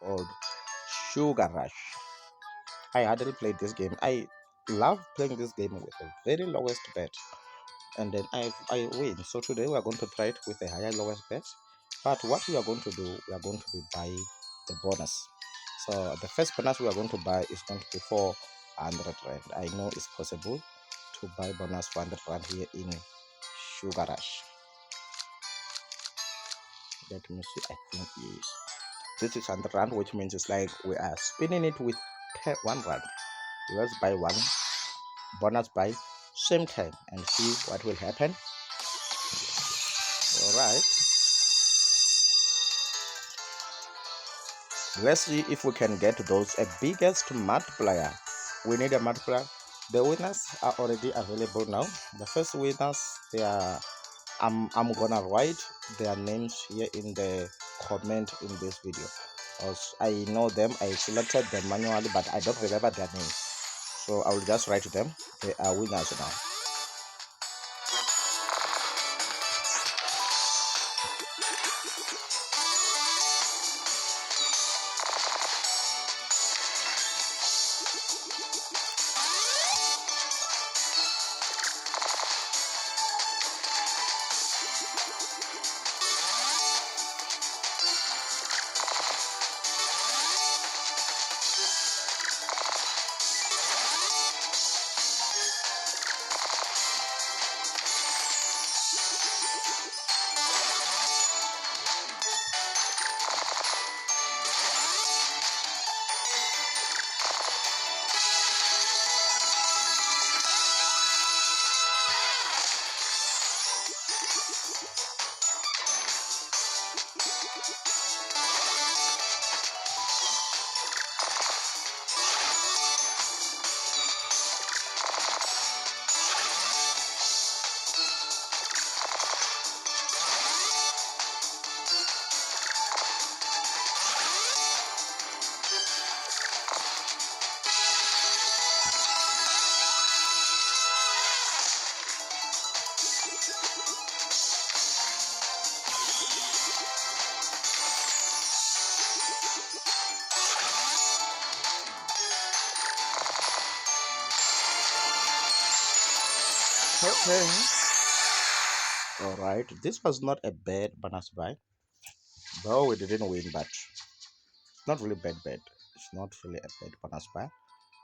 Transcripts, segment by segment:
called Sugar Rush. I hardly played this game. I love playing this game with the very lowest bet, and then I win. So today we are going to try it with a higher lowest bet. But what we are going to do, we are going to be buying the bonus. So the first bonus we are going to buy is going to be 400 rand. I know it's possible to buy bonus 400 rand here in Sugar Rush. Let me see. I think yes. This is 100 rand, which means it's like we are spinning it with 1 rand. Let's buy one bonus buy same time and see what will happen. All right. Let's see if we can get those a biggest multiplier. We need a multiplier. The winners are already available now. The first winners, they are I'm gonna write their names here in the comment in this video. Because I know them, I selected them manually, but I don't remember their names. So I will just write them. They are winners now. Okay. All right. This was not a bad bonus buy, though we didn't win, but not really bad bet. It's not really a bad bonus buy.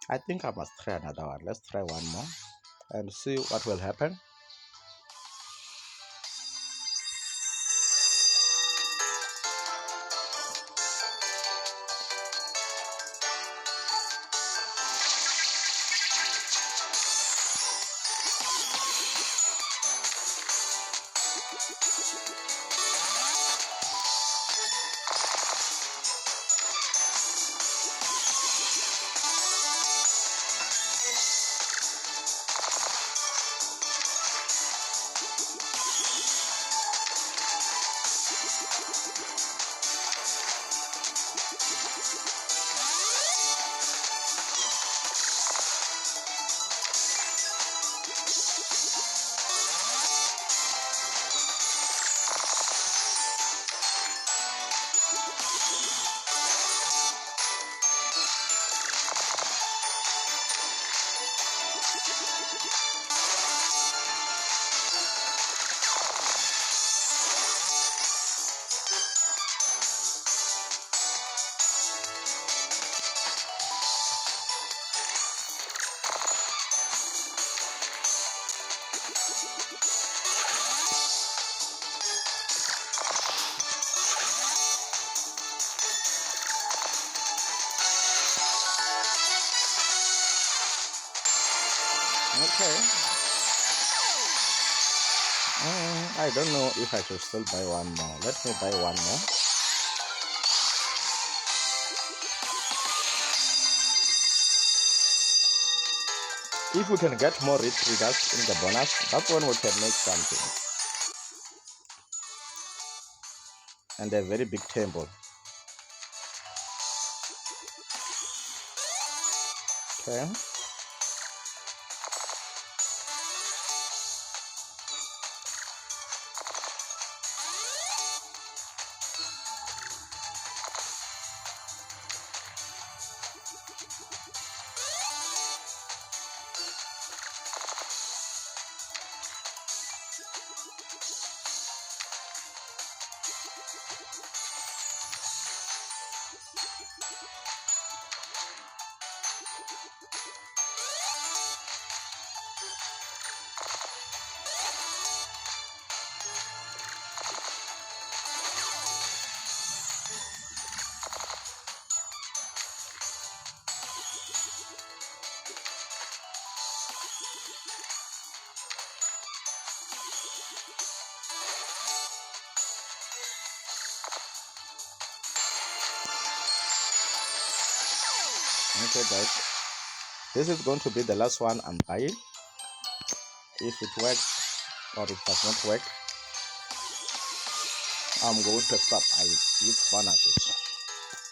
I think I must try another one. Let's try one more and see what will happen. Okay. I don't know if I should still buy one more. Let me buy one more. If we can get more red triggers in the bonus, that's when we can make something. And a very big table. Okay. Okay, guys, this is going to be the last one I'm buying. If it works or it does not work, I'm going to stop. I use bonuses.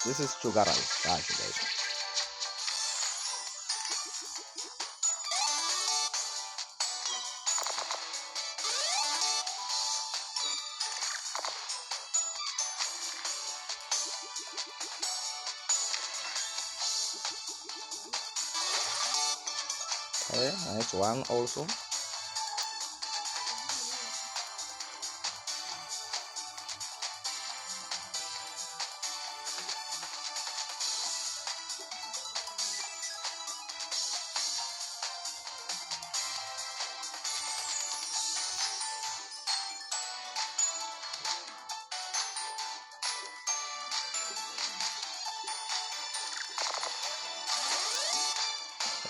This is sugar rice, guys. Okay, nice one also.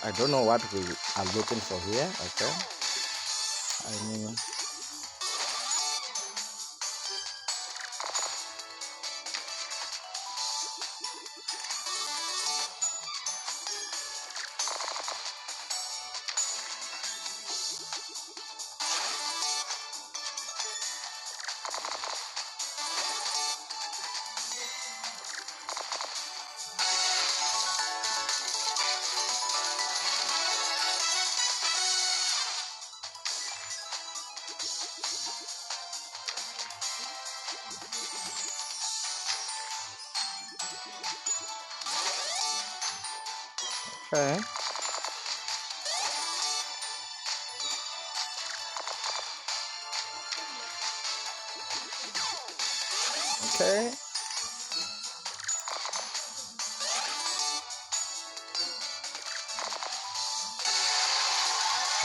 I don't know what we are looking for here. Okay, I mean, okay, okay.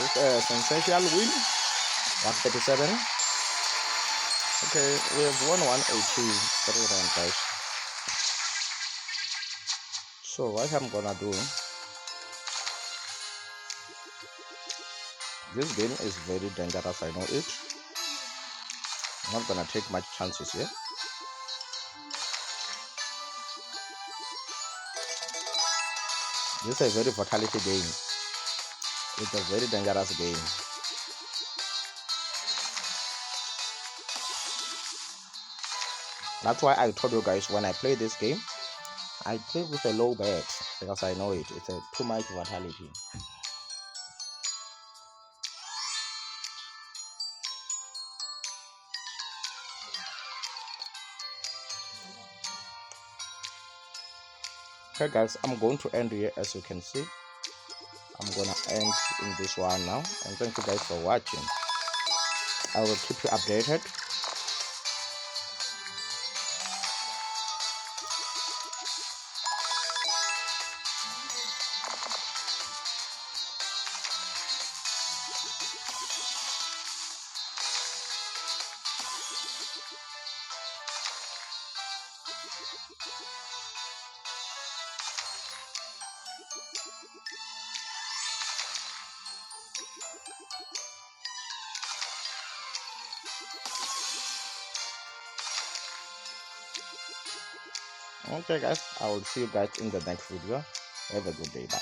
It's a sensational win. 137. Okay, we have won 180. Very rand, guys. So what I'm gonna do? This game is very dangerous. I know it. I'm not gonna take much chances here. This is a very fatality game. It's a very dangerous game. That's why I told you guys when I play this game, I play with a low bet because I know it. It's a too much volatility. Okay, guys, I'm going to end here. As you can see, I'm gonna end in this one now. And thank you guys for watching. I will keep you updated. Okay, guys, I will see you guys in the next video. Have a good day. Bye.